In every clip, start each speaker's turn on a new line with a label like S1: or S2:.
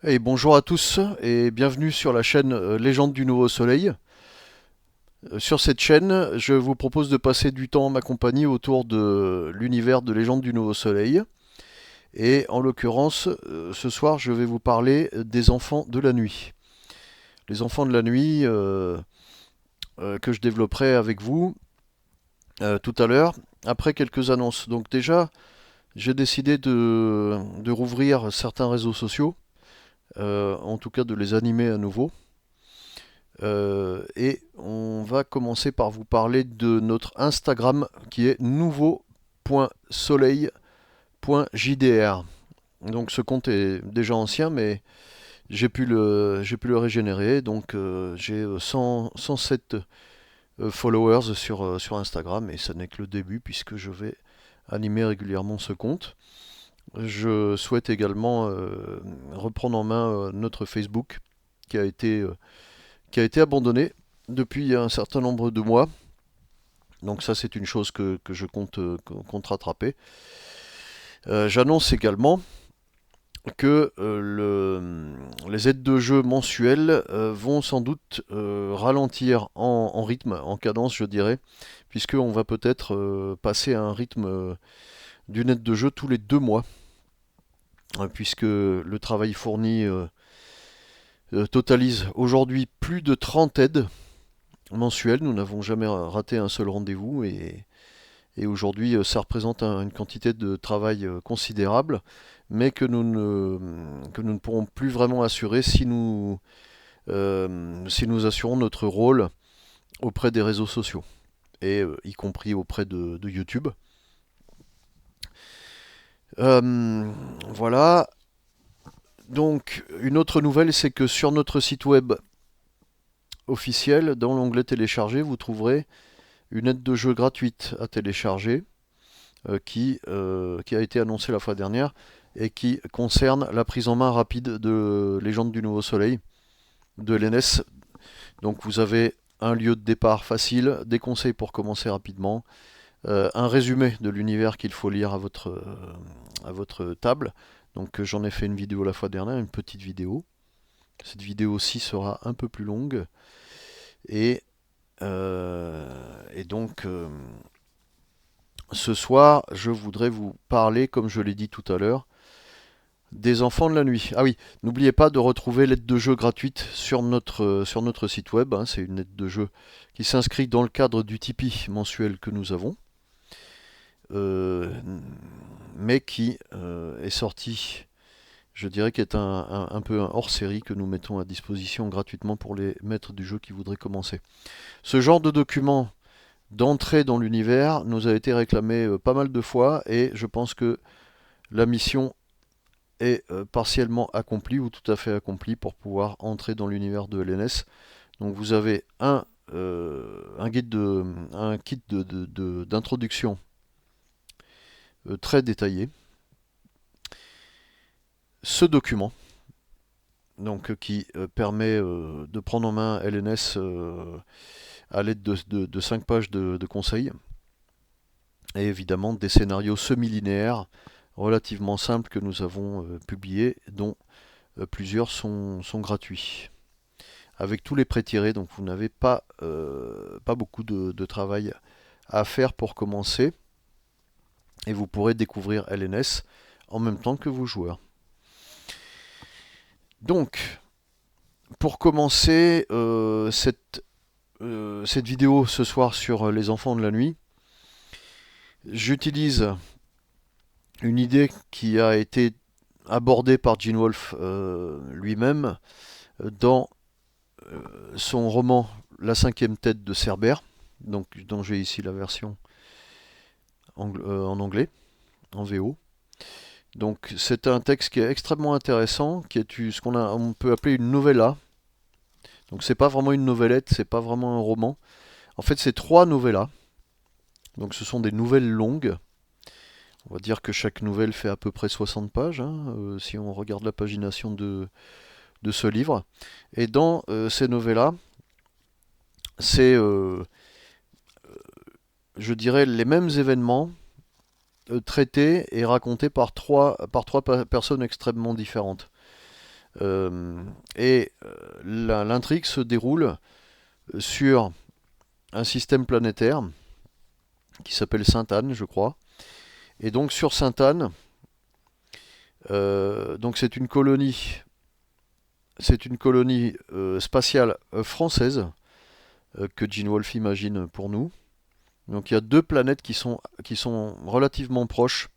S1: Et bonjour à tous et bienvenue sur la chaîne Légende du Nouveau Soleil. Sur cette chaîne, je vous propose de passer du temps en ma compagnie autour de l'univers de Légende du Nouveau Soleil. Et en l'occurrence, ce soir, je vais vous parler des enfants de la nuit. Les enfants de la nuit que je développerai avec vous tout à l'heure, après quelques annonces. Donc déjà, j'ai décidé de rouvrir certains réseaux sociaux, en tout cas de les animer à nouveau. Et on va commencer par vous parler de notre Instagram qui est nouveau.soleil.jdr. Donc ce compte est déjà ancien, mais j'ai pu le régénérer. Donc j'ai 107 followers sur Instagram et ça n'est que le début puisque je vais animer régulièrement ce compte. Je souhaite également reprendre en main notre Facebook qui a été, euh, qui a été abandonné depuis un certain nombre de mois. Donc ça c'est une chose que je compte rattraper. J'annonce également que les aides de jeu mensuelles vont sans doute ralentir en rythme, en cadence je dirais, puisqu'on va peut-être passer à un rythme d'une aide de jeu tous les 2 mois, puisque le travail fourni totalise aujourd'hui plus de 30 aides mensuelles. Nous n'avons jamais raté un seul rendez-vous et aujourd'hui, ça représente une quantité de travail considérable, mais que nous ne pourrons plus vraiment assurer si nous assurons notre rôle auprès des réseaux sociaux, et y compris auprès de YouTube. Voilà. Donc, une autre nouvelle, c'est que sur notre site web officiel, dans l'onglet télécharger, vous trouverez une aide de jeu gratuite à télécharger qui a été annoncé la fois dernière et qui concerne la prise en main rapide de Légende du Nouveau Soleil, de l'NS. Donc vous avez un lieu de départ facile, des conseils pour commencer rapidement, un résumé de l'univers qu'il faut lire à votre table. Donc j'en ai fait une vidéo la fois dernière, une petite vidéo. Cette vidéo-ci sera un peu plus longue. Et, et donc, ce soir, je voudrais vous parler, comme je l'ai dit tout à l'heure, des enfants de la nuit. Ah oui, n'oubliez pas de retrouver l'aide de jeu gratuite sur notre site web, hein. C'est une aide de jeu qui s'inscrit dans le cadre du Tipeee mensuel que nous avons, euh, mais qui est sorti, je dirais, qui est un peu un hors-série que nous mettons à disposition gratuitement pour les maîtres du jeu qui voudraient commencer. Ce genre de document d'entrée dans l'univers nous a été réclamé pas mal de fois et je pense que la mission est partiellement accomplie ou tout à fait accomplie pour pouvoir entrer dans l'univers de LNS. Donc vous avez un kit d'introduction très détaillé. Ce document qui permet de prendre en main LNS à l'aide de 5 pages de conseils et évidemment des scénarios semi-linéaires relativement simples que nous avons publiés, dont plusieurs sont gratuits, avec tous les pré-tirés, donc vous n'avez pas beaucoup de travail à faire pour commencer, et vous pourrez découvrir LNS en même temps que vos joueurs. Donc, pour commencer cette vidéo ce soir sur les enfants de la nuit, j'utilise une idée qui a été abordée par Gene Wolfe lui-même dans son roman La cinquième tête de Cerbère, donc, dont j'ai ici la version en anglais, en VO. Donc c'est un texte qui est extrêmement intéressant, qui est on peut appeler une novella. Donc c'est pas vraiment une novellette, c'est pas vraiment un roman. En fait c'est 3 novellas. Donc ce sont des nouvelles longues. On va dire que chaque nouvelle fait à peu près 60 pages, hein, si on regarde la pagination de ce livre. Et dans ces novellas, c'est, je dirais, les mêmes événements traités et racontés par trois personnes extrêmement différentes. L'intrigue se déroule sur un système planétaire qui s'appelle Sainte-Anne, je crois. Et donc sur Sainte-Anne, donc c'est une colonie spatiale française que Gene Wolfe imagine pour nous. Donc il y a deux planètes qui sont relativement proches,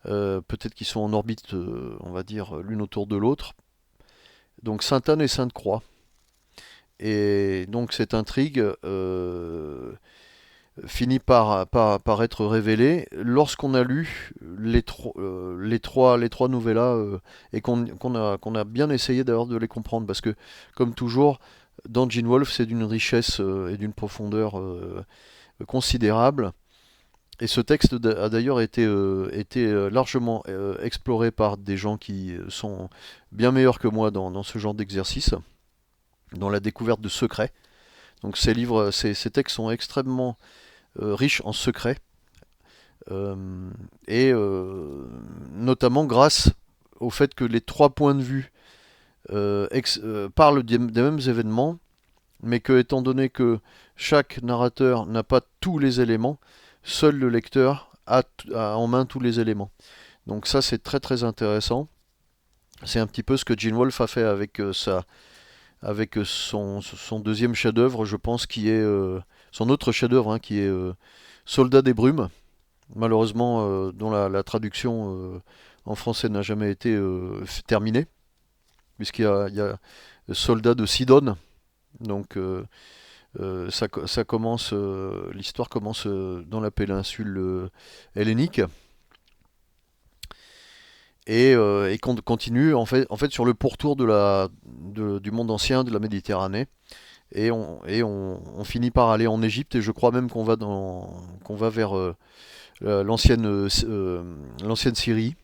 S1: peut-être qu'ils sont en orbite, on va dire, l'une autour de l'autre. Donc Sainte-Anne et Sainte-Croix. Et donc cette intrigue finit par être révélée lorsqu'on a lu les trois novellas et qu'on a bien essayé d'ailleurs de les comprendre. Parce que, comme toujours, dans Gene Wolfe, c'est d'une richesse et d'une profondeur considérable. Et ce texte a d'ailleurs été largement exploré par des gens qui sont bien meilleurs que moi dans ce genre d'exercice, dans la découverte de secrets. Donc ces textes sont extrêmement riches en secrets, et notamment grâce au fait que les trois points de vue parlent des mêmes événements, mais que, étant donné que chaque narrateur n'a pas tous les éléments, seul le lecteur a en main tous les éléments. Donc ça, c'est très très intéressant. C'est un petit peu ce que Gene Wolfe a fait avec son deuxième chef-d'œuvre, je pense, qui est son autre chef-d'œuvre, hein, qui est Soldat des brumes, malheureusement dont la traduction en français n'a jamais été terminée, il y a Soldat de Sidon. Donc ça commence, l'histoire commence dans la péninsule hellénique et continue en fait sur le pourtour du monde ancien, de la Méditerranée. On finit par aller en Égypte et je crois même qu'on va vers l'ancienne Syrie,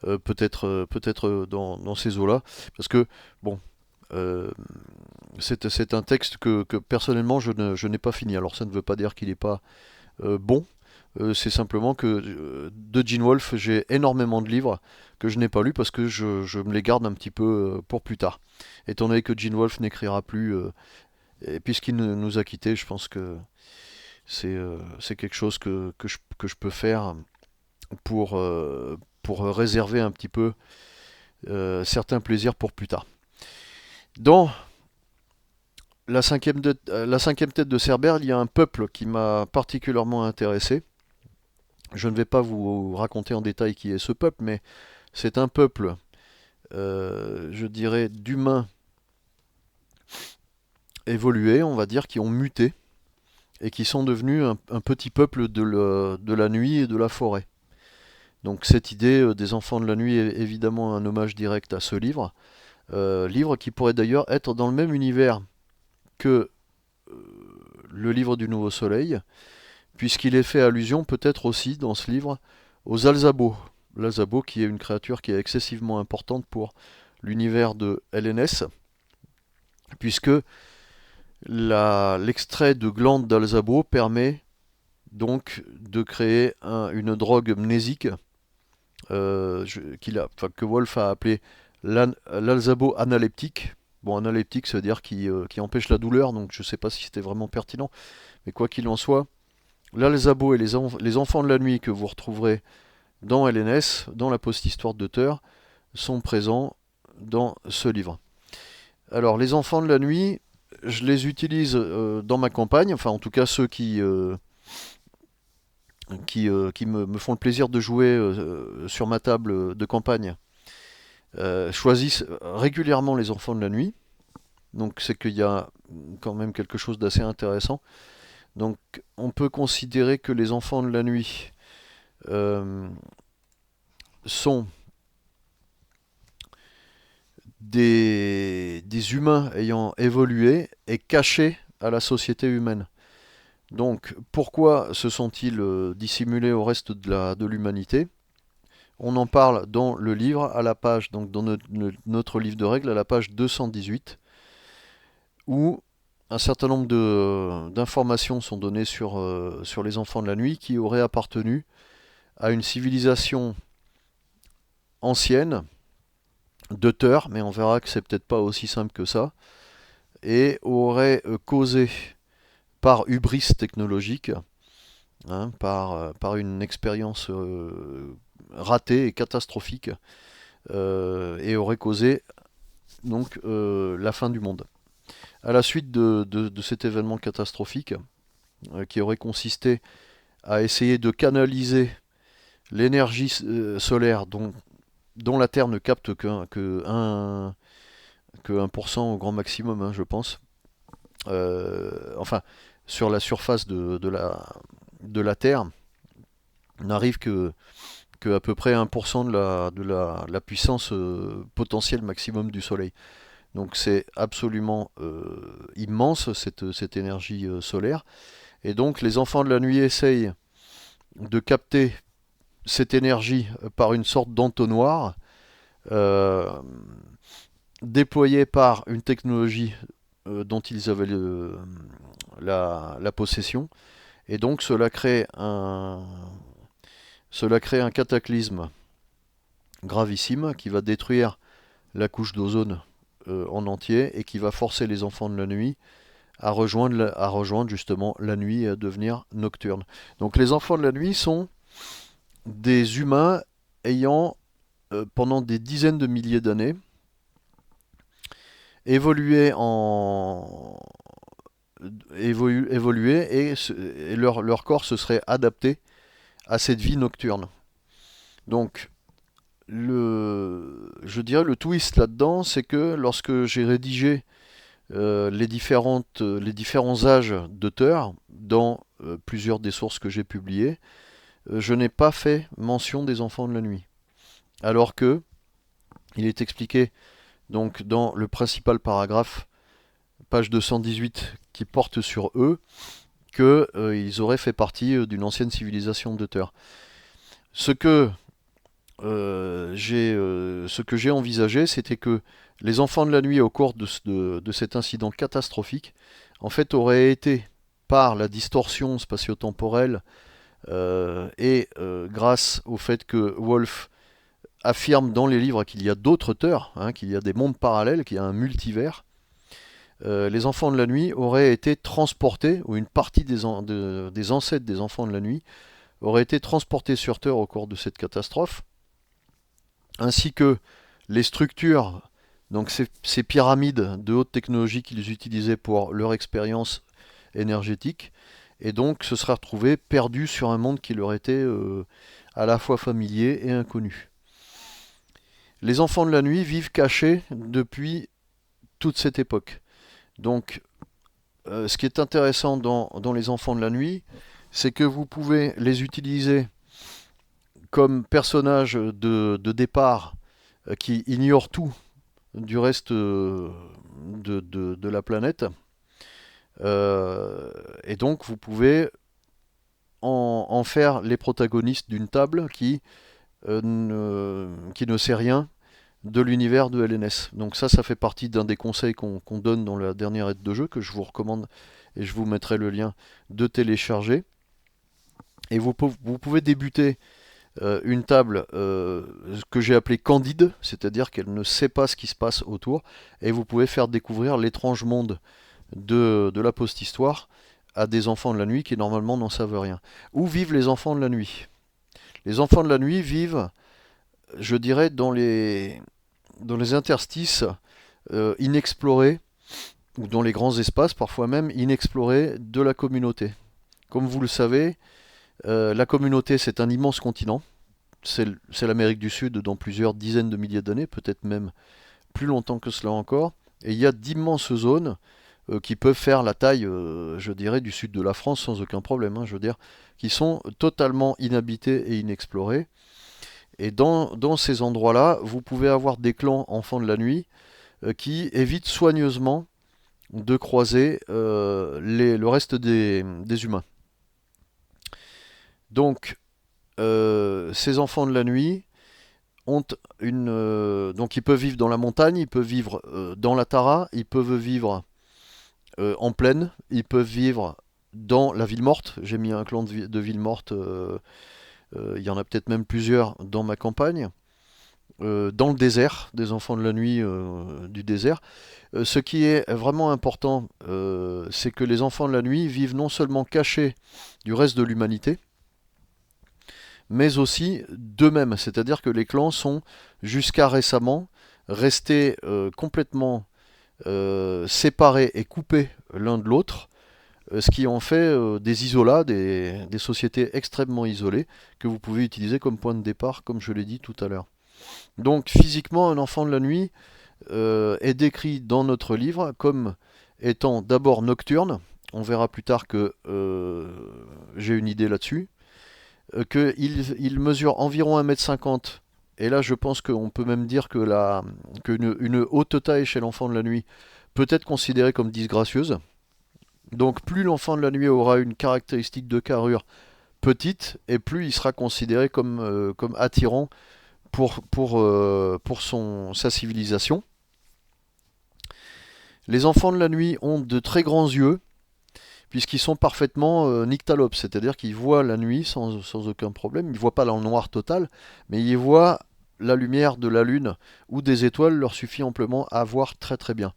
S1: peut-être dans ces eaux-là, parce que bon, euh, c'est un texte que personnellement je n'ai pas fini. Alors ça ne veut pas dire qu'il n'est pas bon. C'est simplement que de Gene Wolfe, j'ai énormément de livres que je n'ai pas lus parce que je me les garde un petit peu pour plus tard. Étant donné que Gene Wolfe n'écrira plus, et puisqu'il nous a quittés, je pense que c'est quelque chose que je peux faire pour réserver un petit peu certains plaisirs pour plus tard. Dans la cinquième tête de Cerbère, il y a un peuple qui m'a particulièrement intéressé. Je ne vais pas vous raconter en détail qui est ce peuple, mais c'est un peuple, je dirais, d'humains évolués, on va dire, qui ont muté et qui sont devenus un petit peuple de la nuit et de la forêt. Donc cette idée des enfants de la nuit est évidemment un hommage direct à ce livre, livre qui pourrait d'ailleurs être dans le même univers que le livre du Nouveau Soleil, puisqu'il est fait allusion peut-être aussi dans ce livre aux Alzabos. L'Alzabo qui est une créature qui est excessivement importante pour l'univers de LNS, puisque l'extrait de glande d'Alzabo permet donc de créer une drogue mnésique que Wolfe a appelé l'Alzabo analeptique. Bon, analeptique, ça veut dire qui empêche la douleur, donc je ne sais pas si c'était vraiment pertinent, mais quoi qu'il en soit, l'Alzabo et les enfants de la nuit que vous retrouverez dans LNS, dans la post-histoire d'auteur, sont présents dans ce livre. Alors, les enfants de la nuit, je les utilise dans ma campagne, enfin en tout cas ceux qui me font le plaisir de jouer sur ma table de campagne, choisissent régulièrement les enfants de la nuit. Donc c'est qu'il y a quand même quelque chose d'assez intéressant. Donc on peut considérer que les enfants de la nuit euh, sont des humains ayant évolué et cachés à la société humaine. Donc pourquoi se sont-ils dissimulés au reste de l'humanité? On en parle dans le livre, à la page, donc dans notre livre de règles, à la page 218, où un certain nombre d'informations sont données sur les enfants de la nuit qui auraient appartenu à une civilisation ancienne Deuter, mais on verra que c'est peut-être pas aussi simple que ça, et aurait causé par hubris technologique, hein, par une expérience ratée et catastrophique, et aurait causé donc la fin du monde. À la suite de cet événement catastrophique, qui aurait consisté à essayer de canaliser l'énergie solaire dont la Terre ne capte que 1% au grand maximum, hein, je pense. Enfin, sur la surface de la Terre, n'arrive que à peu près 1% de la puissance potentielle maximum du Soleil. Donc c'est absolument immense cette énergie solaire. Et donc les enfants de la nuit essayent de capter cette énergie par une sorte d'entonnoir euh, déployé par une technologie dont ils avaient la possession. Et donc cela crée un cataclysme gravissime qui va détruire la couche d'ozone en entier et qui va forcer les enfants de la nuit à rejoindre justement la nuit et à devenir nocturnes. Donc les enfants de la nuit sont des humains ayant, pendant des dizaines de milliers d'années, évolué et leur corps se serait adapté à cette vie nocturne. Donc je dirais le twist là-dedans, c'est que lorsque j'ai rédigé les différents âges d'auteurs dans plusieurs des sources que j'ai publiées, je n'ai pas fait mention des enfants de la nuit. Alors que il est expliqué donc dans le principal paragraphe, page 218, qui porte sur eux, qu'ils auraient fait partie d'une ancienne civilisation d'auteurs. Ce que j'ai envisagé, c'était que les enfants de la nuit, au cours de cet incident catastrophique, en fait, auraient été, par la distorsion spatio-temporelle et grâce au fait que Wolf affirme dans les livres qu'il y a d'autres auteurs, hein, qu'il y a des mondes parallèles, qu'il y a un multivers, les enfants de la nuit auraient été transportés, ou une partie des ancêtres des enfants de la nuit auraient été transportés sur Terre au cours de cette catastrophe, ainsi que les structures, donc ces pyramides de haute technologie qu'ils utilisaient pour leur expérience énergétique, et donc se seraient retrouvés perdus sur un monde qui leur était à la fois familier et inconnu. Les enfants de la nuit vivent cachés depuis toute cette époque. Donc, ce qui est intéressant dans les enfants de la nuit, c'est que vous pouvez les utiliser comme personnages de départ qui ignorent tout du reste de la planète. Et donc, vous pouvez en faire les protagonistes d'une table qui ne sait rien de l'univers de LNS. Donc ça fait partie d'un des conseils qu'on donne dans la dernière aide de jeu, que je vous recommande, et je vous mettrai le lien de télécharger. Et vous pouvez débuter une table que j'ai appelée candide, c'est-à-dire qu'elle ne sait pas ce qui se passe autour, et vous pouvez faire découvrir l'étrange monde de la post-histoire à des enfants de la nuit qui normalement n'en savent rien. Où vivent les enfants de la nuit? Les enfants de la nuit vivent, je dirais, dans les interstices inexplorés, ou dans les grands espaces, parfois même inexplorés, de la communauté. Comme vous le savez, la communauté, c'est un immense continent. C'est l'Amérique du Sud dans plusieurs dizaines de milliers d'années, peut-être même plus longtemps que cela encore. Et il y a d'immenses zones qui peuvent faire la taille, je dirais, du sud de la France sans aucun problème, hein, je veux dire, qui sont totalement inhabitées et inexplorées. Et dans ces endroits-là, vous pouvez avoir des clans enfants de la nuit qui évitent soigneusement de croiser le reste des humains. Donc, ces enfants de la nuit ont donc ils peuvent vivre dans la montagne, ils peuvent vivre dans la Tara, ils peuvent vivre en plaine, ils peuvent vivre dans la ville morte. J'ai mis un clan de ville morte, il y en a peut-être même plusieurs dans ma campagne. dans le désert, des enfants de la nuit du désert. Ce qui est vraiment important, c'est que les enfants de la nuit vivent non seulement cachés du reste de l'humanité, mais aussi d'eux-mêmes. C'est-à-dire que les clans sont, jusqu'à récemment, restés complètement séparés et coupés l'un de l'autre, ce qui en fait des isolats, des sociétés extrêmement isolées, que vous pouvez utiliser comme point de départ, comme je l'ai dit tout à l'heure. Donc physiquement, un enfant de la nuit est décrit dans notre livre comme étant d'abord nocturne. On verra plus tard que j'ai une idée là-dessus. Il mesure environ 1,50 m. Et là, je pense qu'on peut même dire que une haute taille chez l'enfant de la nuit peut être considérée comme disgracieuse. Donc plus l'enfant de la nuit aura une caractéristique de carrure petite, et plus il sera considéré comme attirant pour sa civilisation. Les enfants de la nuit ont de très grands yeux, puisqu'ils sont parfaitement nyctalopes, c'est-à-dire qu'ils voient la nuit sans aucun problème. Ils ne voient pas dans le noir total, mais ils voient la lumière de la lune ou des étoiles leur suffit amplement à voir très très bien.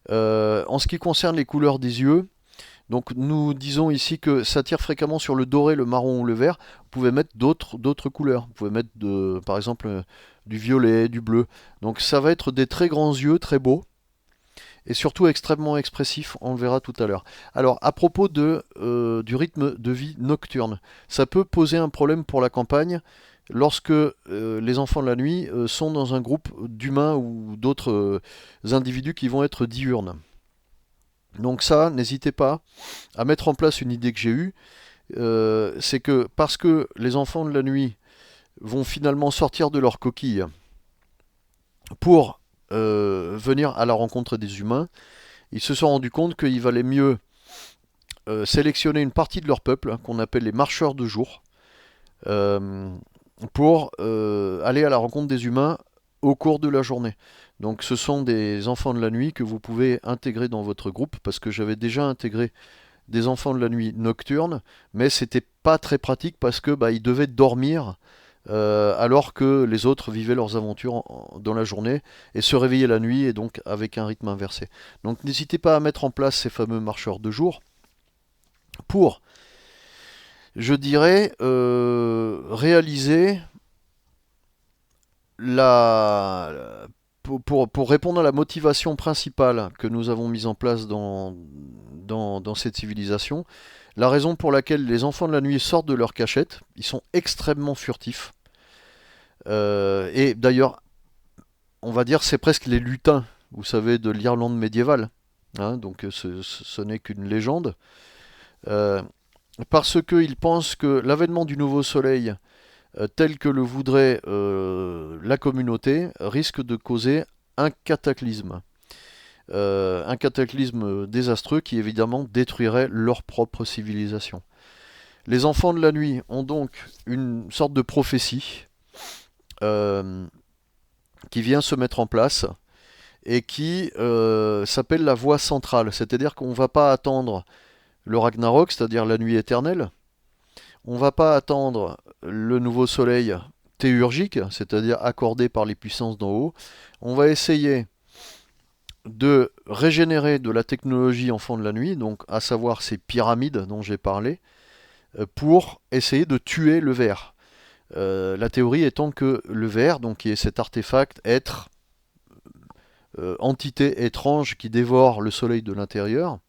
S1: En ce qui concerne les couleurs des yeux, donc nous disons ici que ça tire fréquemment sur le doré, le marron ou le vert. Vous pouvez mettre d'autres couleurs. Vous pouvez mettre par exemple du violet, du bleu. Donc ça va être des très grands yeux, très beaux, et surtout extrêmement expressifs, on le verra tout à l'heure. Alors à propos du rythme de vie nocturne, ça peut poser un problème pour la campagne lorsque les enfants de la nuit sont dans un groupe d'humains ou d'autres individus qui vont être diurnes. Donc ça, n'hésitez pas à mettre en place une idée que j'ai eue, c'est que parce que les enfants de la nuit vont finalement sortir de leur coquille pour venir à la rencontre des humains, ils se sont rendus compte qu'il valait mieux sélectionner une partie de leur peuple, qu'on appelle les marcheurs de jour, euh, pour aller à la rencontre des humains au cours de la journée. Donc ce sont des enfants de la nuit que vous pouvez intégrer dans votre groupe, parce que j'avais déjà intégré des enfants de la nuit nocturnes, mais c'était pas très pratique parce que ils devaient dormir alors que les autres vivaient leurs aventures dans la journée et se réveillaient la nuit, et donc avec un rythme inversé. Donc n'hésitez pas à mettre en place ces fameux marcheurs de jour pour, je dirais, réaliser la pour répondre à la motivation principale que nous avons mise en place dans cette civilisation, la raison pour laquelle les enfants de la nuit sortent de leur cachette, ils sont extrêmement furtifs. Et d'ailleurs, on va dire c'est presque les lutins, vous savez, de l'Irlande médiévale. Hein, donc ce n'est qu'une légende. Euh, Parce qu'ils pensent que l'avènement du nouveau soleil, tel que le voudrait la communauté, risque de causer un cataclysme. Un cataclysme désastreux qui évidemment détruirait leur propre civilisation. Les enfants de la nuit ont donc une sorte de prophétie euh, qui vient se mettre en place et qui s'appelle la voie centrale. C'est-à-dire qu'on ne va pas attendre le Ragnarok, c'est-à-dire la nuit éternelle. On ne va pas attendre le nouveau soleil théurgique, c'est-à-dire accordé par les puissances d'en haut. On va essayer de régénérer de la technologie enfant de la nuit, donc à savoir ces pyramides dont j'ai parlé, pour essayer de tuer le ver. La théorie étant que le ver, donc qui est cet artefact, être, entité étrange qui dévore le soleil de l'intérieur,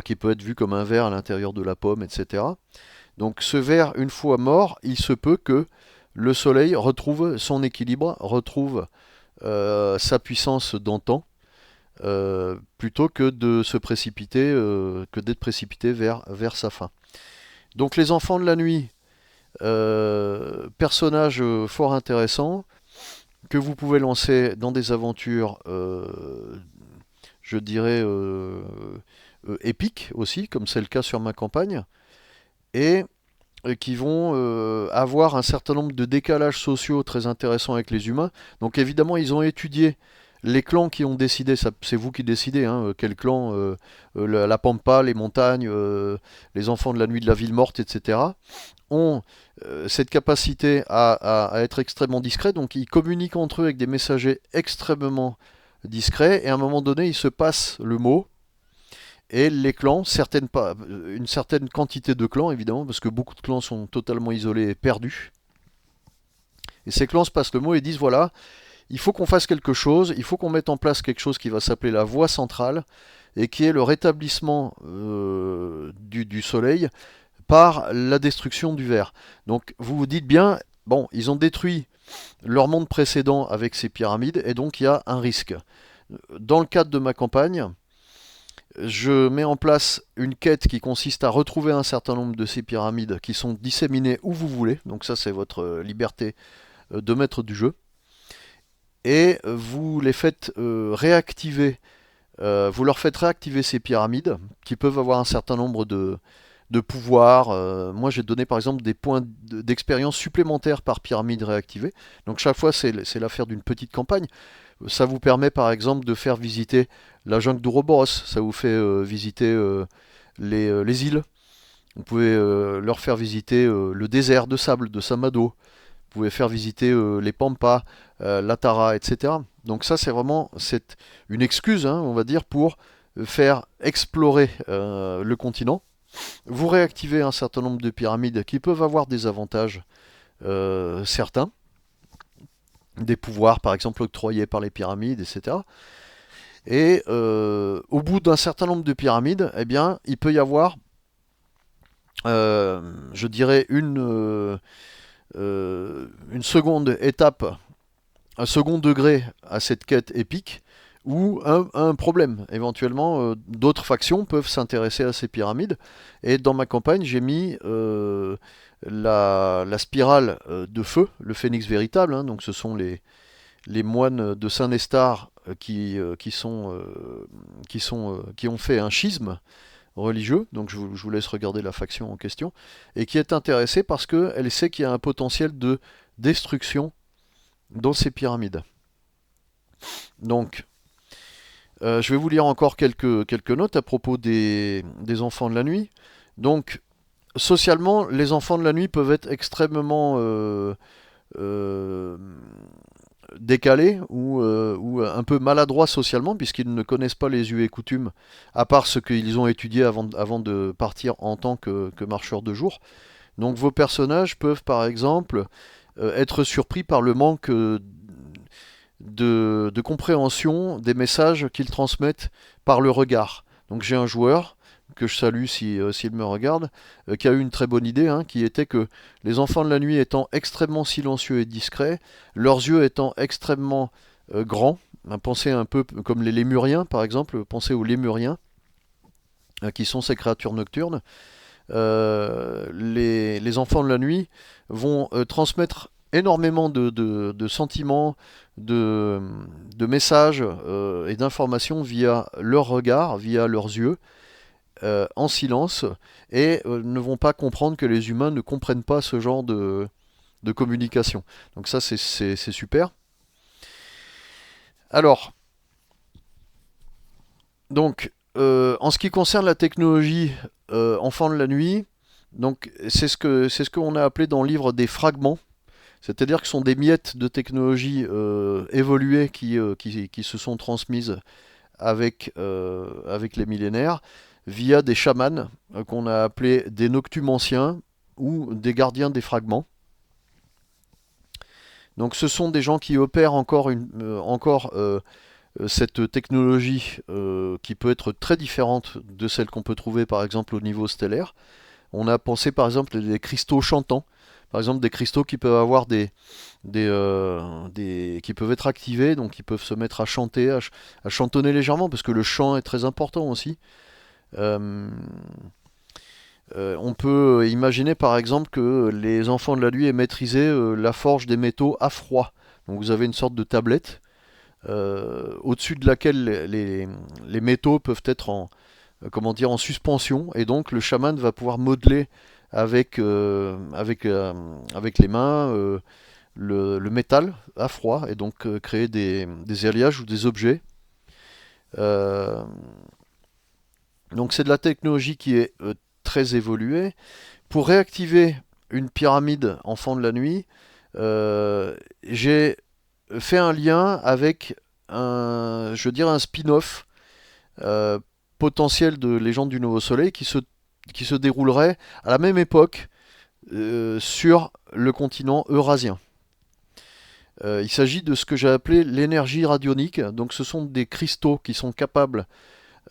S1: qui peut être vu comme un ver à l'intérieur de la pomme, etc. Donc ce ver, une fois mort, il se peut que le soleil retrouve son équilibre, retrouve sa puissance d'antan, plutôt que de se précipiter, que d'être précipité vers sa fin. Donc les enfants de la nuit, personnages fort intéressants que vous pouvez lancer dans des aventures, je dirais, épiques aussi, comme c'est le cas sur ma campagne, et qui vont avoir un certain nombre de décalages sociaux très intéressants avec les humains. Donc évidemment, ils ont étudié les clans qui ont décidé, c'est vous qui décidez, hein, quel clan, la Pampa, les montagnes, les enfants de la nuit de la ville morte, etc., ont cette capacité à être extrêmement discrets, donc ils communiquent entre eux avec des messagers extrêmement discrets, et à un moment donné, ils se passent le mot, et les clans, une certaine quantité de clans évidemment, parce que beaucoup de clans sont totalement isolés et perdus, et ces clans se passent le mot et disent voilà, il faut qu'on fasse quelque chose, il faut qu'on mette en place quelque chose qui va s'appeler la voie centrale, et qui est le rétablissement du soleil par la destruction du verre. Donc vous vous dites bien, bon, ils ont détruit leur monde précédent avec ces pyramides, et donc il y a un risque. Dans le cadre de ma campagne, je mets en place une quête qui consiste à retrouver un certain nombre de ces pyramides qui sont disséminées où vous voulez, donc ça c'est votre liberté de maître du jeu, et vous les faites réactiver, vous leur faites réactiver ces pyramides qui peuvent avoir un certain nombre de pouvoirs. Moi, j'ai donné par exemple des points d'expérience supplémentaires par pyramide réactivée. Donc chaque fois, c'est l'affaire d'une petite campagne. Ça vous permet par exemple de faire visiter la jungle d'Ouroboros. Ça vous fait visiter les îles. Vous pouvez leur faire visiter le désert de sable de Samado. Vous pouvez faire visiter les Pampas, la Tara, etc. Donc ça, c'est une excuse, hein, on va dire, pour faire explorer le continent. Vous réactivez un certain nombre de pyramides qui peuvent avoir des avantages certains, des pouvoirs par exemple octroyés par les pyramides, etc. Et au bout d'un certain nombre de pyramides, eh bien, il peut y avoir, je dirais, une seconde étape, un second degré à cette quête épique, ou un problème. Éventuellement, d'autres factions peuvent s'intéresser à ces pyramides. Et dans ma campagne, j'ai mis la spirale de feu, le phénix véritable. Hein, donc ce sont les moines de Saint-Nestar qui ont fait un schisme religieux. Donc je vous laisse regarder la faction en question. Et qui est intéressée parce qu'elle sait qu'il y a un potentiel de destruction dans ces pyramides. Donc, je vais vous lire encore quelques notes à propos des enfants de la nuit. Donc, socialement, les enfants de la nuit peuvent être extrêmement euh, décalés ou un peu maladroits socialement, puisqu'ils ne connaissent pas les us et coutumes, à part ce qu'ils ont étudié avant de partir en tant que marcheurs de jour. Donc, vos personnages peuvent, par exemple, être surpris par le manque de compréhension des messages qu'ils transmettent par le regard. Donc j'ai un joueur que je salue s'il me regarde, qui a eu une très bonne idée, hein, qui était que les enfants de la nuit étant extrêmement silencieux et discrets, leurs yeux étant extrêmement grands, hein, pensez un peu comme les lémuriens par exemple, pensez aux lémuriens, qui sont ces créatures nocturnes, les enfants de la nuit vont transmettre énormément de sentiments, de, de messages et d'informations via leur regard, via leurs yeux, en silence, et ne vont pas comprendre que les humains ne comprennent pas ce genre de communication. Donc ça, c'est super. Alors, donc, en ce qui concerne la technologie enfant de la nuit, donc c'est ce qu'on a appelé dans le livre des fragments. C'est-à-dire que ce sont des miettes de technologie évoluées qui se sont transmises avec les millénaires via des chamans qu'on a appelés des noctumanciens ou des gardiens des fragments. Donc ce sont des gens qui opèrent encore cette technologie qui peut être très différente de celle qu'on peut trouver par exemple au niveau stellaire. On a pensé par exemple des cristaux chantants, par exemple des cristaux qui peuvent avoir qui peuvent être activés, donc ils peuvent se mettre à chanter, à chantonner légèrement, parce que le chant est très important aussi. Euh, on peut imaginer par exemple que les enfants de la nuit aient maîtrisé la forge des métaux à froid. Donc vous avez une sorte de tablette au-dessus de laquelle les métaux peuvent être comment dire, en suspension, et donc le chaman va pouvoir modeler avec les mains le métal à froid, et donc créer des alliages ou des objets. Euh, donc c'est de la technologie qui est très évoluée. Pour réactiver une pyramide enfant de la nuit, j'ai fait un lien avec je dirais un spin-off euh, potentiel de Légende du Nouveau Soleil qui se déroulerait à la même époque sur le continent eurasien. Il s'agit de ce que j'ai appelé l'énergie radionique. Donc ce sont des cristaux qui sont capables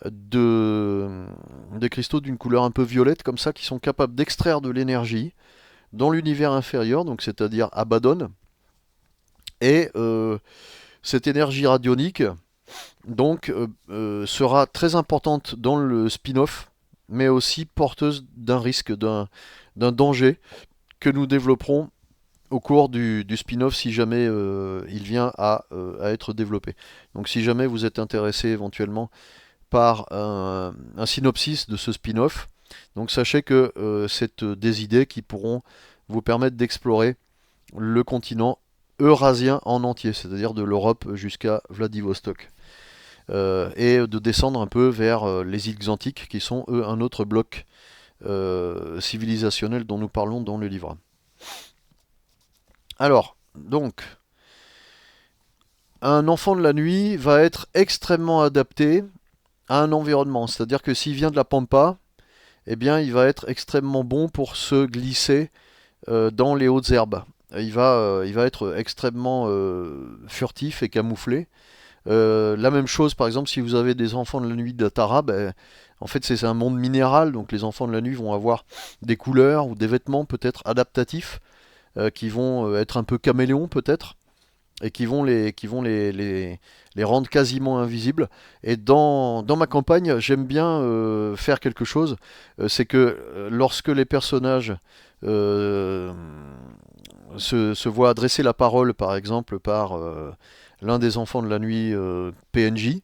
S1: des cristaux d'une couleur un peu violette comme ça, qui sont capables d'extraire de l'énergie dans l'univers inférieur, donc c'est-à-dire Abaddon. Et cette énergie radionique donc sera très importante dans le spin-off, mais aussi porteuse d'un risque, d'un danger que nous développerons au cours du spin-off si jamais il vient à être développé. Donc si jamais vous êtes intéressé éventuellement par un synopsis de ce spin-off, donc sachez que c'est des idées qui pourront vous permettre d'explorer le continent eurasien en entier, c'est-à-dire de l'Europe jusqu'à Vladivostok. Et de descendre un peu vers les îles Xantiques, qui sont eux un autre bloc civilisationnel dont nous parlons dans le livre. Alors, donc, un enfant de la nuit va être extrêmement adapté à un environnement. C'est-à-dire que s'il vient de la pampa, eh bien, il va être extrêmement bon pour se glisser dans les hautes herbes. Il va être extrêmement furtif et camouflé. La même chose, par exemple, si vous avez des enfants de la nuit d'Atara, ben, en fait, c'est un monde minéral, donc les enfants de la nuit vont avoir des couleurs ou des vêtements peut-être adaptatifs qui vont être un peu caméléons peut-être et qui vont les rendre quasiment invisibles. Et dans ma campagne, j'aime bien faire quelque chose, c'est que lorsque les personnages euh, se voient adresser la parole, par exemple, par l'un des enfants de la nuit PNJ,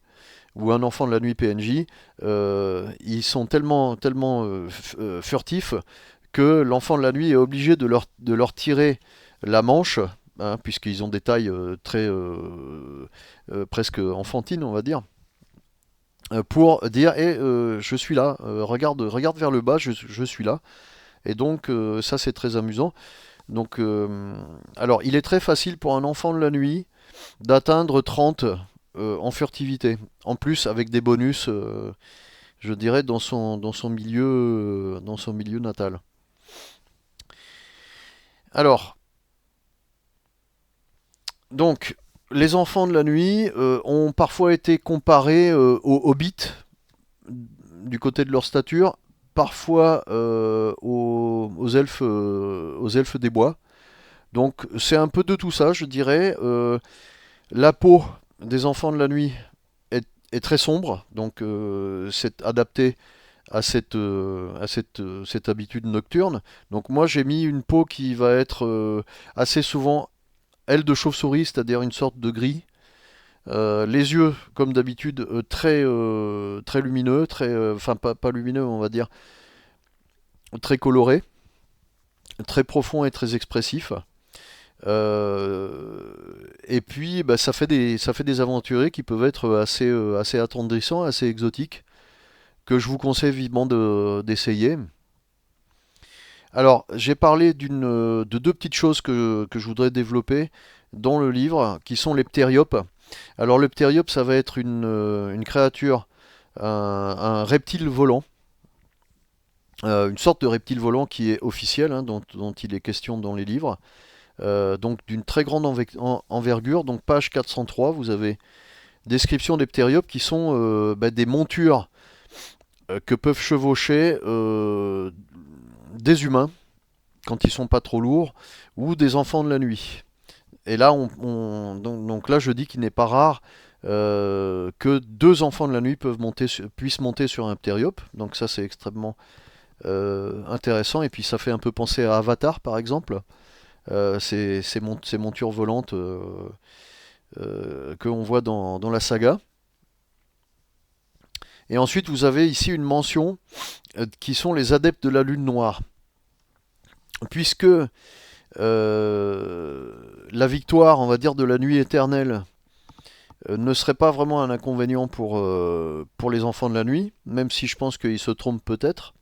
S1: ou un enfant de la nuit PNJ, ils sont tellement furtifs que l'enfant de la nuit est obligé de leur tirer la manche, hein, puisqu'ils ont des tailles très presque enfantines, on va dire, pour dire je suis là, regarde vers le bas, je suis là. Et donc ça c'est très amusant. Donc alors il est très facile pour un enfant de la nuit d'atteindre 30 en furtivité. En plus avec des bonus, je dirais dans son milieu natal. Alors donc, les enfants de la nuit ont parfois été comparés aux hobbits du côté de leur stature, parfois aux elfes des bois. Donc, c'est un peu de tout ça, je dirais. La peau des enfants de la nuit est très sombre, donc c'est adapté à cette habitude nocturne. Donc, moi, j'ai mis une peau qui va être assez souvent aile de chauve-souris, c'est-à-dire une sorte de gris. Les yeux, comme d'habitude, très lumineux, enfin pas lumineux, on va dire, très colorés, très profonds et très expressifs. Et puis, bah, ça fait des aventuriers qui peuvent être assez attendrissants, assez exotiques, que je vous conseille vivement d'essayer. Alors, j'ai parlé de deux petites choses que je voudrais développer dans le livre, qui sont les ptériopes. Alors, le ptériope, ça va être une créature, un reptile volant, une sorte de reptile volant qui est officiel, hein, dont il est question dans les livres. Donc, d'une très grande envergure. Donc, page 403, vous avez description des ptériopes qui sont bah, des montures que peuvent chevaucher des humains quand ils sont pas trop lourds, ou des enfants de la nuit. Et là, donc là, je dis qu'il n'est pas rare que deux enfants de la nuit puissent monter sur un ptériope. Donc ça, c'est extrêmement intéressant. Et puis ça fait un peu penser à Avatar, par exemple. Ces montures volantes que l'on voit dans la saga. Et ensuite, vous avez ici une mention qui sont les adeptes de la lune noire. Puisque la victoire, on va dire, de la nuit éternelle ne serait pas vraiment un inconvénient pour les enfants de la nuit, même si je pense qu'ils se trompent peut-être.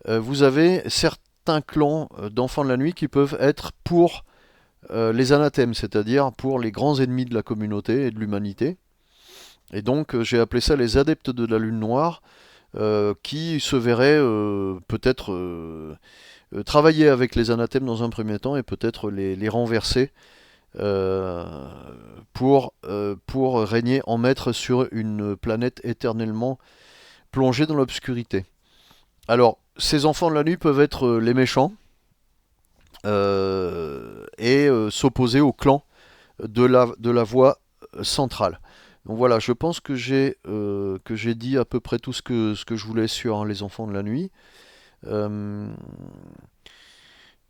S1: Vous avez certains clans d'enfants de la nuit qui peuvent être pour les anathèmes, c'est-à-dire pour les grands ennemis de la communauté et de l'humanité. Et donc j'ai appelé ça les adeptes de la lune noire, qui se verraient peut-être travailler avec les anathèmes dans un premier temps et peut-être les renverser euh, pour régner en maître sur une planète éternellement plongée dans l'obscurité. Alors, ces enfants de la nuit peuvent être les méchants et s'opposer au clan de la voie centrale. Donc voilà, je pense que j'ai dit à peu près tout ce que je voulais sur les enfants de la nuit. Euh,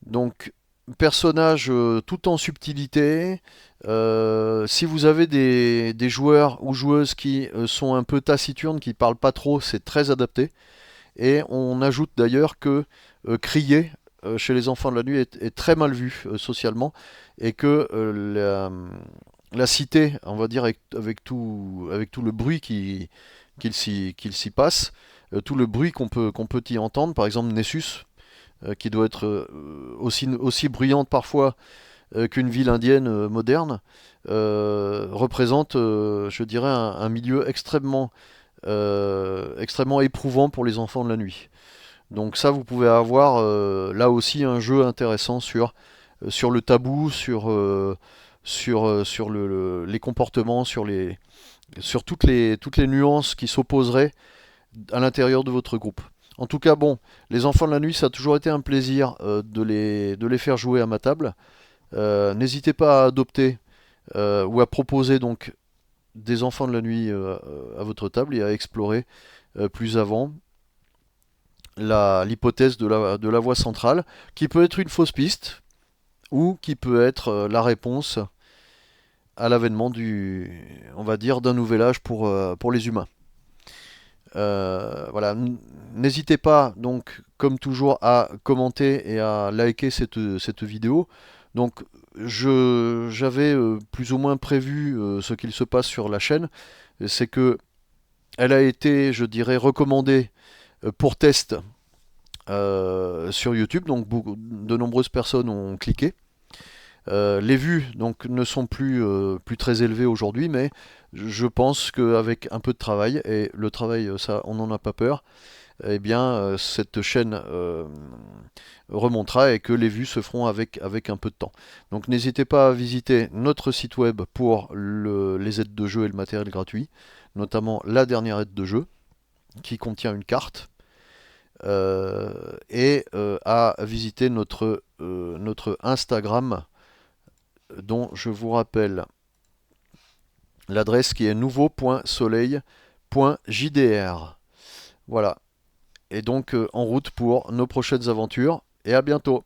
S1: donc, personnage tout en subtilité. Si vous avez des joueurs ou joueuses qui sont un peu taciturnes, qui parlent pas trop, c'est très adapté. Et on ajoute d'ailleurs que crier chez les enfants de la nuit est très mal vu socialement et que la cité, on va dire avec tout le bruit qu'il s'y passe, tout le bruit qu'on peut y entendre, par exemple Nessus, qui doit être aussi bruyante parfois qu'une ville indienne moderne, représente, je dirais, un milieu extrêmement éprouvant pour les enfants de la nuit. Donc ça, vous pouvez avoir là aussi un jeu intéressant sur le tabou, sur les comportements, sur toutes les nuances qui s'opposeraient à l'intérieur de votre groupe. En tout cas, bon, les enfants de la nuit, ça a toujours été un plaisir de les faire jouer à ma table. N'hésitez pas à adopter ou à proposer donc des enfants de la nuit à votre table et à explorer plus avant l'hypothèse de la voie centrale, qui peut être une fausse piste ou qui peut être la réponse à l'avènement on va dire, d'un nouvel âge pour les humains. Voilà, n'hésitez pas donc, comme toujours, à commenter et à liker cette vidéo. Donc, j'avais plus ou moins prévu ce qu'il se passe sur la chaîne. C'est que elle a été, je dirais, recommandée pour test sur YouTube. Donc, de nombreuses personnes ont cliqué. Les vues donc ne sont plus très élevées aujourd'hui, mais je pense qu'avec un peu de travail, et le travail, ça, on n'en a pas peur, eh bien, cette chaîne remontera et que les vues se feront avec un peu de temps. Donc n'hésitez pas à visiter notre site web pour les aides de jeu et le matériel gratuit, notamment la dernière aide de jeu qui contient une carte, et à visiter notre Instagram, dont je vous rappelle l'adresse qui est nouveau.soleil.jdr. Voilà. Et donc en route pour nos prochaines aventures. Et à bientôt.